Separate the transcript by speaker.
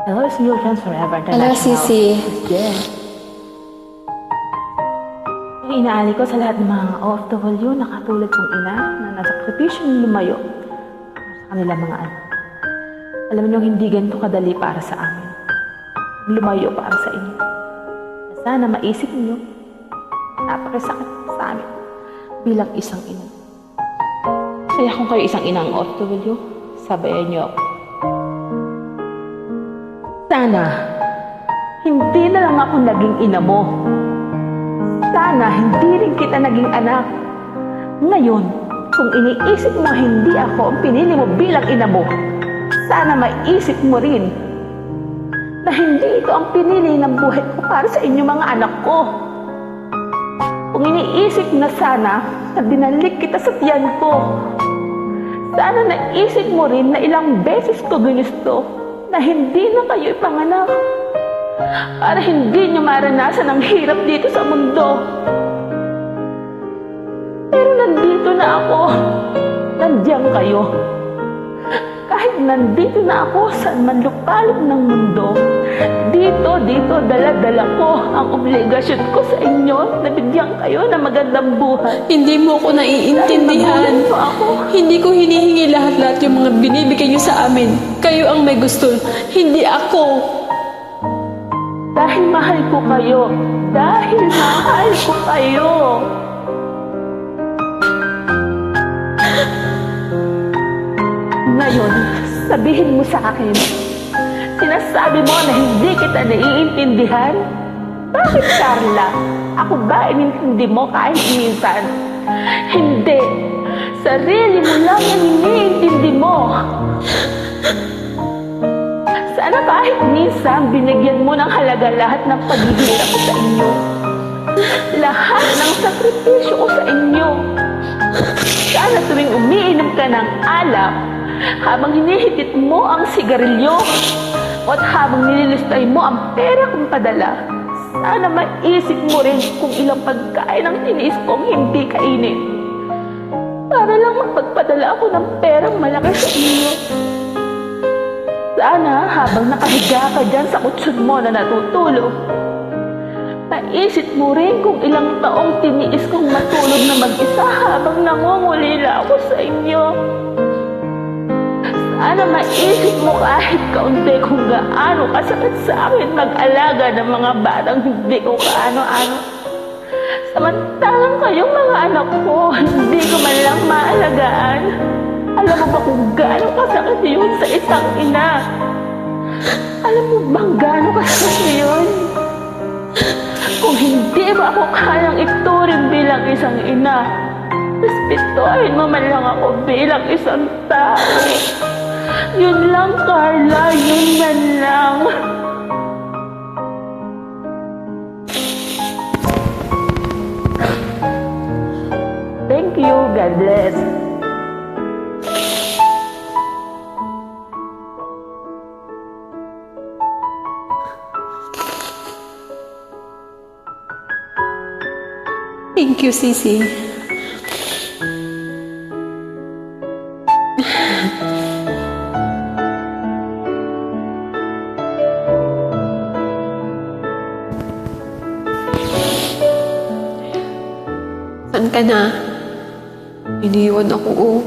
Speaker 1: Hello, it's your friends forever.
Speaker 2: Hello, Sisi.
Speaker 1: Yeah. Ang inaali ko sa lahat ng mga OFW na katulad kong ina na nasakripisyong lumayo para sa kanilang mga anak. Alam niyo, hindi ganito kadali para sa amin. Lumayo para sa inyo. Sana maisip niyo, napakasakit sa amin bilang isang ina. Kaya kung kayo isang inang OFW, sabayan niyo ako. Sana, hindi na lang ako naging ina mo. Sana, hindi rin kita naging anak. Ngayon, kung iniisip mo hindi ako ang pinili mo bilang ina mo, sana maisip mo rin na hindi ito ang pinili ng buhay ko para sa inyo mga anak ko. Kung iniisip na sana na binalik kita sa tiyan ko, sana naisip mo rin na ilang beses ko ginusto na hindi na kayo ipanganak para hindi nyo maranasan ang hirap dito sa mundo. Pero nandito na ako. Nandiyan kayo. Kahit nandito na ako sa manlupalop ng mundo, dito, dala-dala ko ang obligasyon ko sa inyo na bigyan kayo ng magandang buhay.
Speaker 2: Hindi mo ko naiintindihan. Hindi ko hinihingi lahat-lahat yung mga binibigay niyo sa amin. Kayo ang may gusto, hindi ako.
Speaker 1: Dahil mahal ko kayo. Dahil mahal ko kayo. Ngayon, sabihin mo sa akin, sinasabi mo na hindi kita naiintindihan? Bakit, Carla? Ako ba inintindi mo kahit minsan? Hindi. Sarili mo lang ang iniintindi mo. Sana kahit minsan binigyan mo ng halaga lahat ng paghihirap ko sa inyo. Lahat ng sakripisyo ko sa inyo. Sana tuwing umiinom ka ng alak, habang hinihitit mo ang sigarilyo, at habang nililistay mo ang pera kong padala, sana maisip mo rin kung ilang pagkain ang tiniis kong hindi kainin. Para lang magpagpadala ako ng perang malaki sa inyo. Sana habang nakahiga ka dyan sa kutsyon mo na natutulog, maisip mo rin kung ilang taong tiniis kong matulog na mag-isa habang nangungulila ako sa inyo. Sana maisip mo kahit kaunti kung gaano kasakit sa akin mag-alaga ng mga batang hindi ko kaano-ano. Samantalang kayong mga anak ko, hindi ko man lang maalagaan. Alam mo ba kung gaano kasakit yun sa isang ina? Alam mo bang gaano kasakit yun? Kung hindi ba ako kayang ituring bilang isang ina, respetuhin mo man lang ako bilang isang tao. Yun lang, Carla. Yun man lang. Thank you. God bless.
Speaker 2: Thank you, Sisi. Saan ka na? Iniwan ako, oh.